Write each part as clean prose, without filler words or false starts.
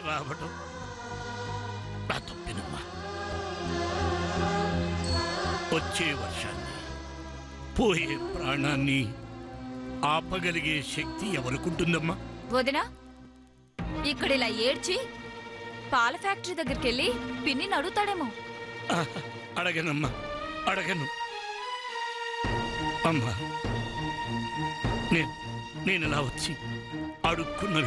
రావడం నా తప్పినమ్మా. వచ్చే వర్షాన్ని, పోయే ప్రాణాన్ని ఆపగలిగే శక్తి ఎవరికుంటుందమ్మా? వదినా, ఇక్కడ ఇలా ఏడ్చి పాల ఫ్యాక్టరీ దగ్గరికి వెళ్ళి పిన్నిని అడుగుతాడేమో. అడగనమ్మా, అడగను. అమ్మా, నేను ఇలా వచ్చి అడుక్కున్న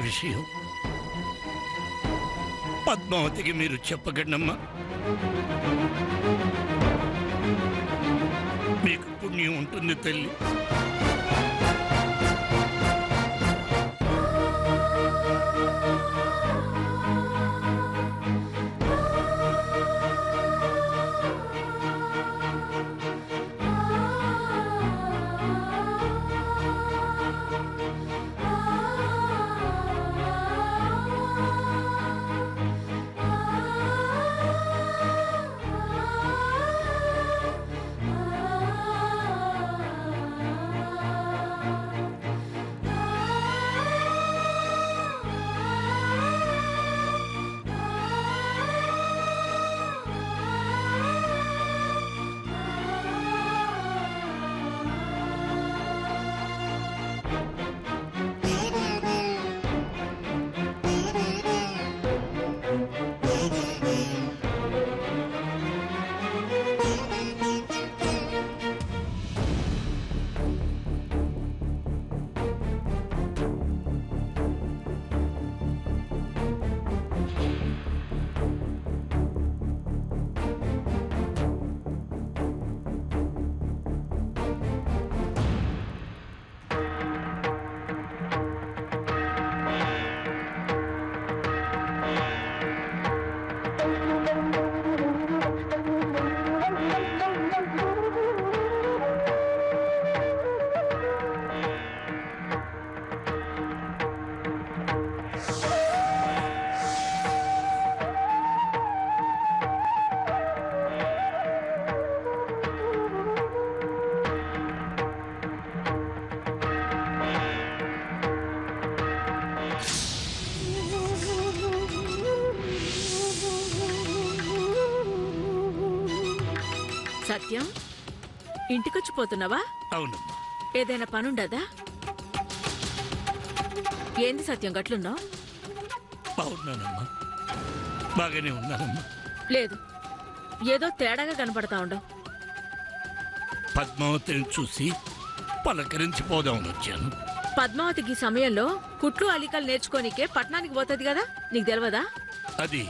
విషయం పద్మావతికి మీరు చెప్పగండమ్మా. మీకు పుణ్యం ఉంటుంది తల్లి. సత్యం, ఇంటికొచ్చిపోతున్నావా? అవునమ్మా. ఏదైనా పనుండదా? ఏంది సత్యం గట్లున్నావు? బాగున్నానమ్మా, బాగానే ఉన్నానమ్మా. లేదు, ఏదో తేడాగా కనపడతా ఉండవు. పద్మావతిని చూసి పలకరించిపోదామని వచ్చాను. పద్మావతికి సమయంలో కుట్లు అలికలు నేర్చుకోనికే పట్నానికి పోతుంది కదా, నీకు తెలియదా? అది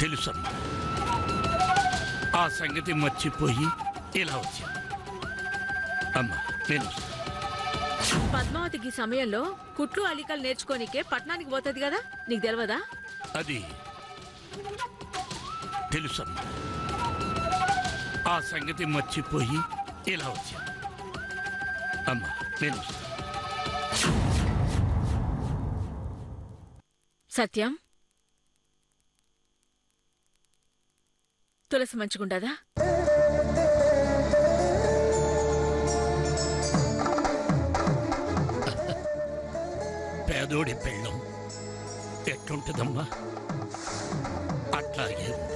తెలుసమ్మా. ఆ సంగతి మర్చిపోయి ఇలా వచ్చాను. అమ్మా, నేను పద్మావతికి సమయంలో కుట్లు అలికలు నేర్చుకోనికే పట్నానికి పోతుంది కదా, నీకు తెలియదా? అది తెలుసమ్మా. ఆ సంగతి మర్చిపోయి ఇలా వచ్చాను. అమ్మా, నేను సత్యం, తులసి మంచిగుండదా? పేదోడి పెళ్ళం ఎట్లుంటుందమ్మా, అట్లాగే ఉంది.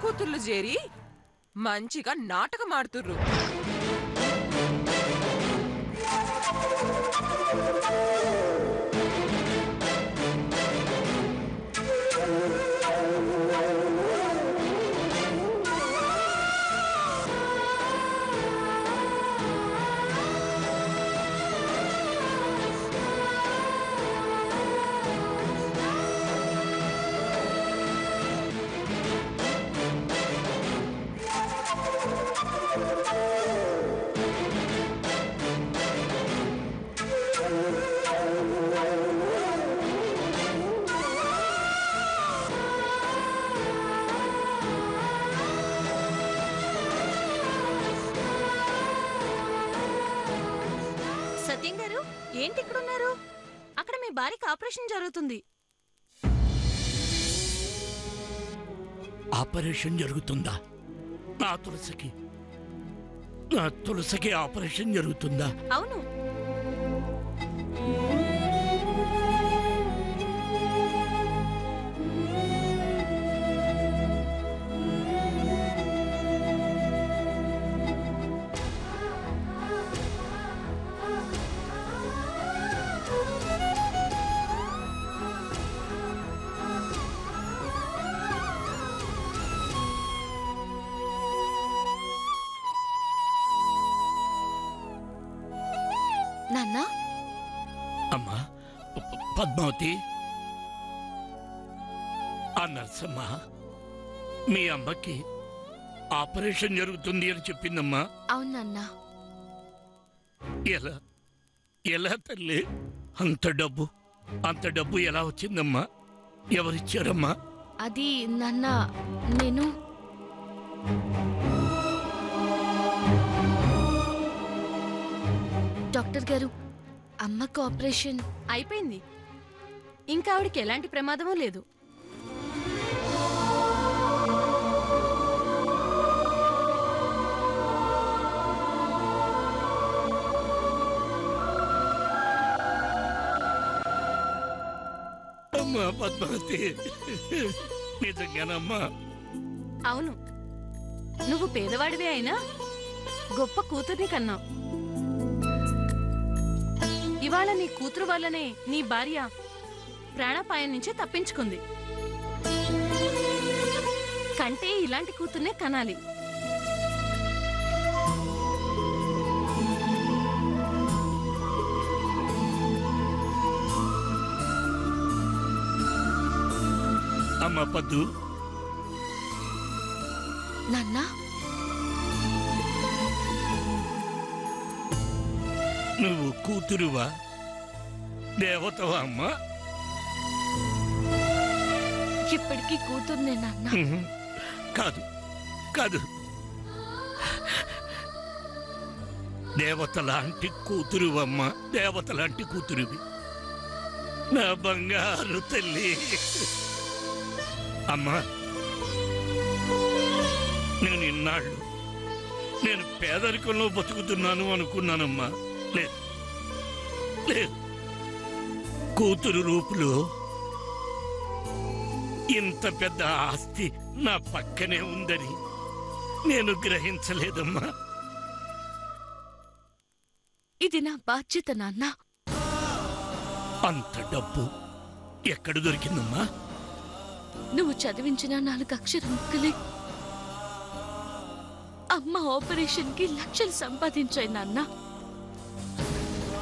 కూతుర్లు చేరి మంచిగా నాటకం ఆడుతుర్రు. సత్యం గారు ఏంటి ఇక్కడున్నారు? అక్కడ మీ భార్యకి ఆపరేషన్ జరుగుతుంది. ఆపరేషన్ జరుగుతుందా? నా తులసికి ఆపరేషన్ జరుగుతుందా? అవును. నాన్నా, అమ్మా పద్మావతి, ఆ నర్సమ్మ మీ అమ్మకి ఆపరేషన్ జరుగుతుంది అని చెప్పిందమ్మా. అవునన్నా. ఎలా ఎలా తల్లి? అంత డబ్బు ఎలా వచ్చిందమ్మా? ఎవరిచ్చారమ్మా? అది నాన్న, నేను డాక్టర్ గారు, అమ్మకు ఆపరేషన్ అయిపోయింది. ఇంకా ఆవిడకి ఎలాంటి ప్రమాదమూ లేదు. అమ్మా పద్మావతి, నిజంగానమ్మా? అవును, నువ్వు పేదవాడివే అయినా గొప్ప కూతుర్ని కన్నావు. ఇవాళ నీ కూతురు వల్లనే నీ భార్య ప్రాణాపాయం నుంచి తప్పించుకుంది. కంటే ఇలాంటి కూతుర్నే కనాలి. అమ్మా పద్దు, నాన్నా, నువ్వు కూతురువా, దేవతవా అమ్మా? ఇప్పటికీ కూతుర్నే నాన్న. కాదు కాదు, దేవత లాంటి కూతురువమ్మా, దేవత లాంటి కూతురువి, నా బంగారు తల్లి. అమ్మా, నేను ఇన్నాళ్ళు నేను పేదరికంలో బతుకుతున్నాను అనుకున్నానమ్మా. లేదు లేదు, కూతురు రూపులో ఇంత పెద్ద ఆస్తి నా పక్కనే ఉందని నేను గ్రహించలేదమ్మా. ఇది నా బాధ్యత నాన్న. అంత డబ్బు ఎక్కడ దొరికిందమ్మా? నువ్వు చదివించిన 4 అక్షర ముక్కలే అమ్మ ఆపరేషన్ కి లక్షలు సంపాదించాయి నాన్న.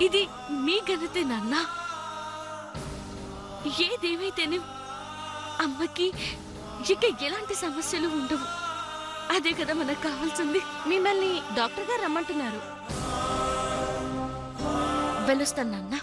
ఇది మీ ఘనతే నాన్న. ఏదేమైతేనే అమ్మకి ఇక ఎలాంటి సమస్యలు ఉండవు. అదే కదా మనకు కావాల్సింది. మిమ్మల్ని డాక్టర్ గారు రమ్మంటున్నారు. వెళ్ళొస్తాను నాన్న.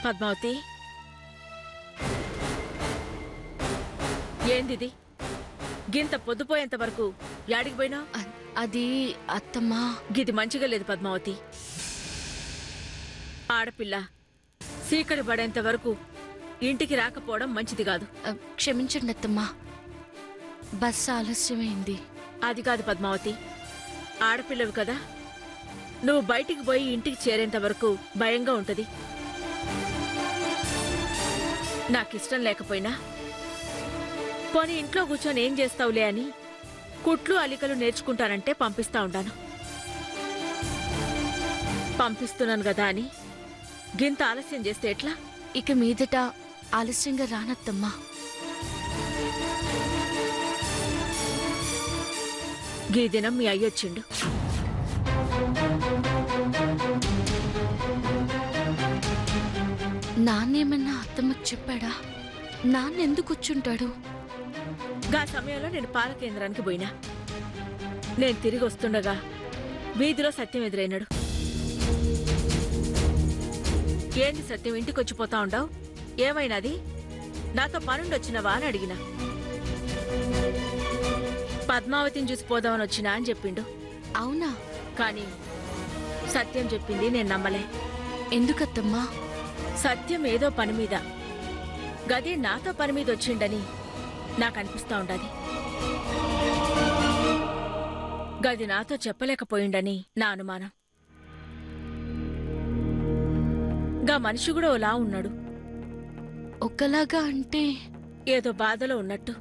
పద్మావతి, ఏందిది గింత పొద్దుపోయేంత వరకు యాడికి పోయినా? అది అత్తమ్మా. గిది మంచిగా లేదు పద్మావతి. ఆడపిల్ల సీకటి పడేంత వరకు ఇంటికి రాకపోవడం మంచిది కాదు. క్షమించండి అత్తమ్మా, బస్సు ఆలస్యమైంది. అది కాదు పద్మావతి, ఆడపిల్లవి కదా, నువ్వు బయటికి పోయి ఇంటికి చేరేంత వరకు భయంగా ఉంటది. నాకిష్టం లేకపోయినా పోనీ ఇంట్లో కూర్చొని ఏం చేస్తావులే అని కుట్లు అలికలు నేర్చుకుంటానంటే పంపిస్తా ఉండాను. పంపిస్తున్నాను కదా అని గింత ఆలస్యం చేస్తే ఎట్లా? ఇక మీదట ఆలస్యంగా రానత్తమ్మా. గీ దినం మీ అయ్యొచ్చిండు. నాన్నేమన్నా అత్తమ్మకి చెప్పాడా? నాన్న ఎందుకు వచ్చుంటాడు? గా సమయంలో నేను పాల కేంద్రానికి పోయినా. నేను తిరిగి వస్తుండగా వీధిలో సత్యం ఎదురైనాడు. ఏంది సత్యం ఇంటికొచ్చిపోతా ఉండావు? ఏమైనాది? నాతో పనుండొచ్చినవా అని అడిగినా. పద్మావతిని చూసి పోదామని వచ్చినా అని చెప్పిండు. అవునా? కానీ సత్యం చెప్పింది నేను నమ్మలే. ఎందుకత్తమ్మా? సత్యం ఏదో పని మీద, గది నాతో పని మీద వచ్చిండని నాకు అనిపిస్తా ఉండాది. గది నాతో చెప్పలేకపోయిండని నా అనుమానం. గా మనిషి కూడా ఓలా ఉన్నాడు. ఒకలాగా అంటే? ఏదో బాధలో ఉన్నట్టు.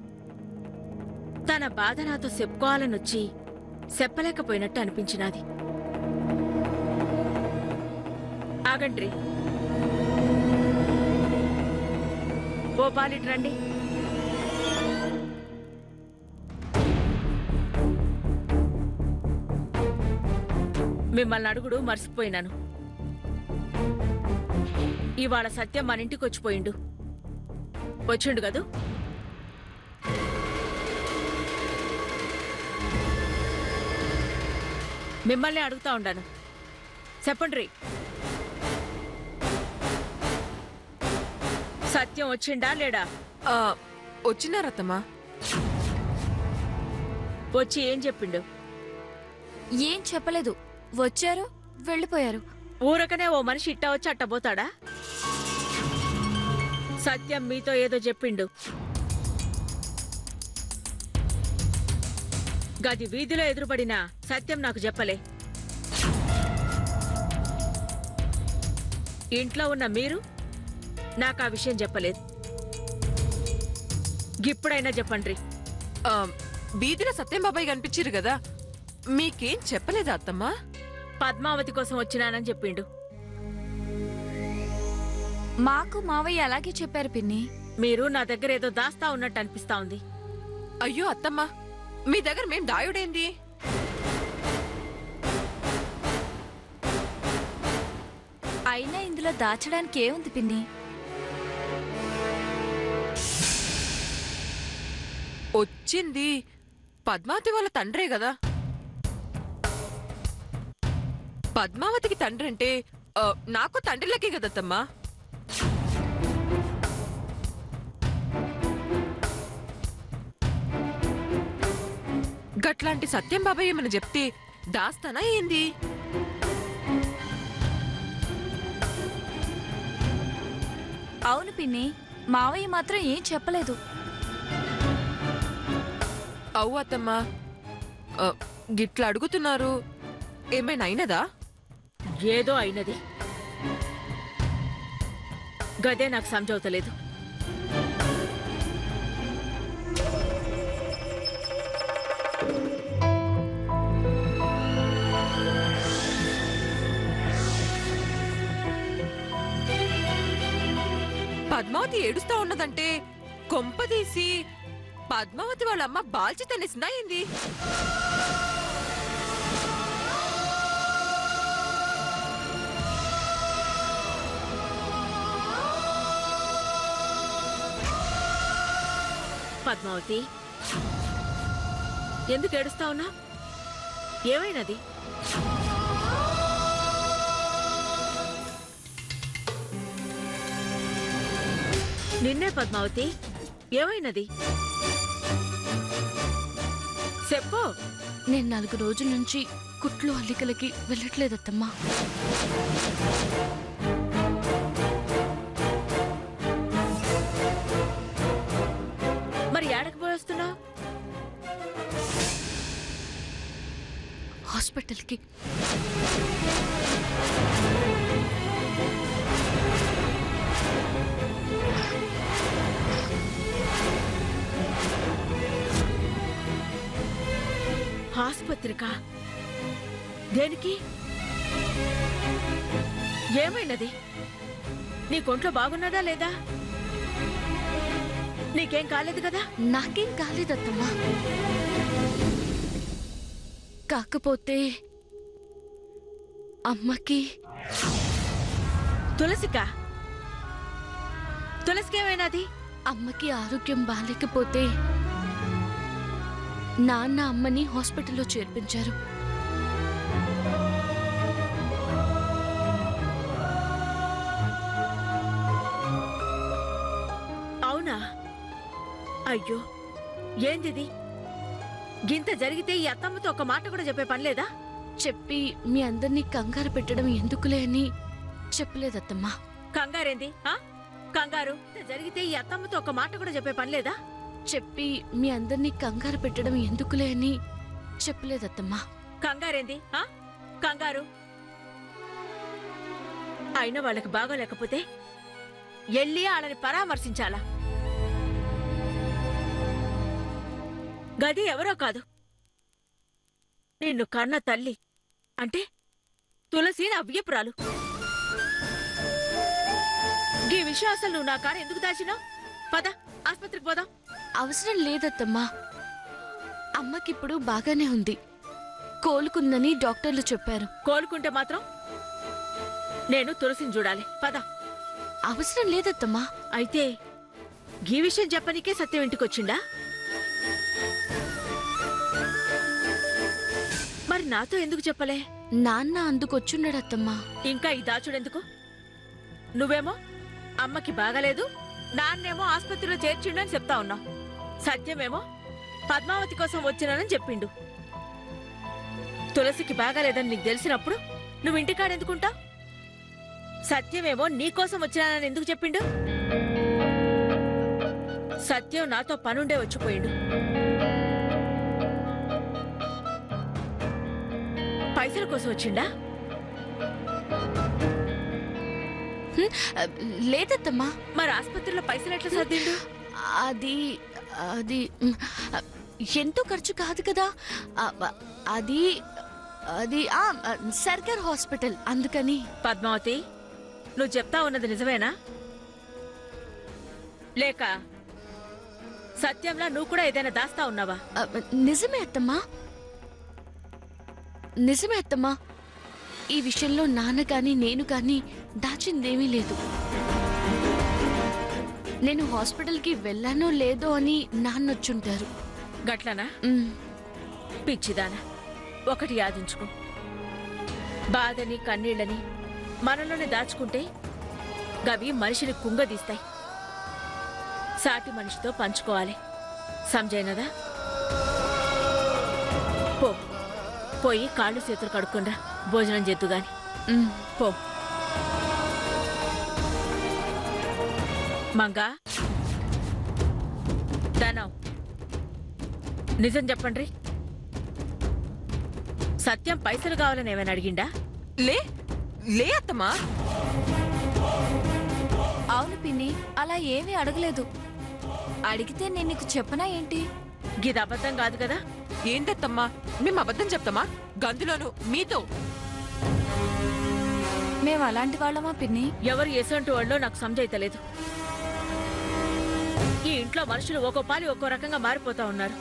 తన బాధ నాతో చెప్పుకోవాలనొచ్చి చెప్పలేకపోయినట్టు అనిపించినాది. ఆగండ్రి, ఓ పాలిట్ రండి. మిమ్మల్ని అడుగుడు మర్చిపోయినాను. ఇవాళ సత్యం మన ఇంటికి వచ్చిపోయిండు. వచ్చిండు కదూ? మిమ్మల్ని అడుగుతా ఉండాను, చెప్పండ్రి. సత్యం వచ్చిండా లేడా? వచ్చినారత్తమ్మా. వచ్చి ఏం చెప్పిండు? ఏం చెప్పలేదు, వచ్చారు వెళ్ళిపోయారు. ఊరకనే ఓ మనిషి ఇట్టా వచ్చి అట్టబోతాడా? సత్యం మీతో ఏదో చెప్పిండు. గది వీధిలో ఎదురుపడిన సత్యం నాకు చెప్పలే. ఇంట్లో ఉన్న మీరు నాకు ఆ విషయం చెప్పలేదు. ఇప్పుడైనా చెప్పండ్రి. బీదిలో సత్యం బాబాయ్ కనిపించారు కదా, మీకేం చెప్పలేదా అత్తమ్మా? పద్మావతి కోసం వచ్చినానని చెప్పిండు. మాకు మావయ్య అలాగే చెప్పారు పిన్ని. మీరు నా దగ్గర ఏదో దాస్తా ఉన్నట్టు అనిపిస్తా ఉంది. అయ్యో అత్తమ్మా, మీ దగ్గర మేం దాయుడేంది? అయినా ఇందులో దాచడానికి ఏముంది పిన్ని? వచ్చింది పద్మావతి వాళ్ళ తండ్రే కదా. పద్మావతికి తండ్రి అంటే నాకు తండ్రిలకే కదత్తమ్మా. గట్లాంటి సత్యం బాబాయ్ ఏమని చెప్తే దాస్తానా ఏంది? అవును పిన్ని, మావయ్య మాత్రం ఏం చెప్పలేదు. అవు అత్తమ్మా, గిట్లా అడుగుతున్నారు, ఏమైనా అయినదా? ఏదో అయినది. గదే నాకు సమజవుతలేదు. పద్మావతి ఏడుస్తా ఉన్నదంటే కొంపదీసి పద్మావతి వాళ్ళమ్మ బాల్చి తనేసిందా ఏంది? పద్మావతి, ఎందుకు ఏడుస్తా ఉన్నా? ఏమైనది? నిన్నే పద్మావతి, ఏమైనది? చెప్పు. నేను 4 రోజుల నుంచి కుట్లు అల్లికలకి వెళ్ళట్లేదత్తమ్మా. మరి ఏడకి పోయేస్తున్నావు? హాస్పిటల్కి. ఆసుపత్రికా? దేనికి? ఏమైనది? నీ కొంట్లో బాగున్నదా లేదా? నీకేం కాలేదు కదా? నాకేం కాలేదత్తమ్మా. కాకపోతే అమ్మకి. తులసికా? తులసికేమైనాది? అమ్మకి ఆరోగ్యం బాగాలేకపోతే నాన్న అమ్మని హాస్పిటల్లో చేర్పించారు. అవునా? అయ్యో, ఏందిది? గింత జరిగితే ఈ అత్తమ్మతో ఒక మాట కూడా చెప్పే పనిలేదా? చెప్పి మీ అందరినీ కంగారు పెట్టడం ఎందుకులే అని చెప్పలేదత్తమ్మా. కంగారేంది? కంగారు ఇంత జరిగితే ఈ అత్తమ్మతో ఒక మాట కూడా చెప్పే పనిలేదా? చెప్పి మీ అందరినీ కంగారు పెట్టడం ఎందుకులే అని చెప్పలేదత్తమ్మా. కంగారేంది? కంగారు అయినా వాళ్ళకి బాగోలేకపోతే ఎళ్ళి వాళ్ళని పరామర్శించాలా? గది ఎవరో కాదు, నిన్ను కన్న తల్లి అంటే తులసి నా అవ్యపురాలు. ఈ విషయం అసలు నువ్వు నా కారు ఎందుకు దాచినావు? పద, ఆస్పత్రికి పోదాం. అవసరం లేదత్తమ్మా. అమ్మకిప్పుడు బాగానే ఉంది, కోలుకుందని డాక్టర్లు చెప్పారు. కోలుకుంటే మాత్రం నేను తులసిని చూడాలి. పద. అవసరం లేదత్తమ్మా. అయితే ఈ విషయం చెప్పనికే సత్యం ఇంటికొచ్చిండా? మరి నాతో ఎందుకు చెప్పలే? నాన్న అందుకొచ్చున్నాడత్తమ్మా. ఇంకా ఈ దాచుడెందుకు? నువ్వేమో అమ్మకి బాగాలేదు, నాన్నేమో ఆసుపత్రిలో చేర్చిండని చెప్తా ఉన్నావు. సత్యమేమో పద్మావతి కోసం వచ్చినానని చెప్పిండు. తులసికి బాగాలేదని నీకు తెలిసినప్పుడు నువ్వు ఇంటికాడెందుకుంటావు? సత్యమేమో నీకోసం వచ్చినానని ఎందుకు చెప్పిండు? సత్యం నాతో పనుండే వచ్చిపోయిండు. పైసల కోసం వచ్చిండా? లేదత్తమ్మా. మరి ఆసుపత్రిలో పైసలు ఎట్లా సర్దిండు? అది అది ఎంతో ఖర్చు కాదు కదా. అది అది సర్కార్ హాస్పిటల్, అందుకని. పద్మావతి, నువ్వు చెప్తా ఉన్నది నిజమేనా? లేక సత్యంలా నువ్వు కూడా ఏదైనా దాస్తా ఉన్నావా? నిజమే అత్తమ్మా, నిజమే అత్తమ్మా. ఈ విషయంలో నాన్న కాని నేను కాని దాచిందేమీ లేదు. నేను హాస్పిటల్కి వెళ్ళానో లేదో అని నాన్నొచ్చుంటారు. గట్లనా? పిచ్చిదానా, ఒకటి యాదించుకో. బాధని కన్నీళ్ళని మనలోనే దాచుకుంటే గవి మనిషిని కుంగదీస్తాయి. సాటి మనిషితో పంచుకోవాలి. సంజైనదా? పో, పోయి కాళ్ళు చేతులు కడుక్కుండ్రా, భోజనం చేద్దు గాని. పో. మంగా, దానవ్, నిజం చెప్పండ్రి. సత్యం పైసలు కావాలని ఏమైనా అడిగిండా? లే లే అత్తమ్మా. అవును పిన్ని, అలా ఏమీ అడగలేదు. అడిగితే నేను నీకు చెప్పనా ఏంటి? గిది అబద్ధం కాదు కదా? ఏంటత్తమ్మా, మేము అబద్ధం చెప్తామా? గందులోను మీతో. మేము అలాంటి వాళ్ళమా పిన్ని? ఎవరు ఎసంటి వాళ్ళో నాకు సంజయితలేదు. ఈ ఇంట్లో మనుషులు ఒక్కో పాలి ఒక్కో రకంగా మారిపోతా ఉన్నారు.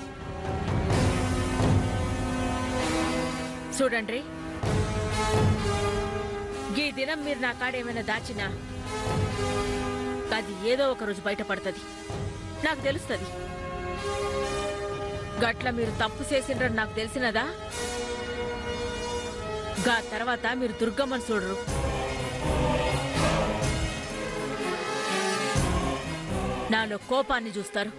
చూడండి, ఈ దినం మీరు నా కాడేమైనా దాచినా అది ఏదో ఒక రోజు బయటపడుతుంది. నాకు తెలుస్తుంది. గట్ల మీరు తప్పు చేసిండ్రని నాకు తెలిసినదా, గా తర్వాత మీరు దుర్గమ్మని చూడరు. నాలో కోపాన్ని చూస్తారు.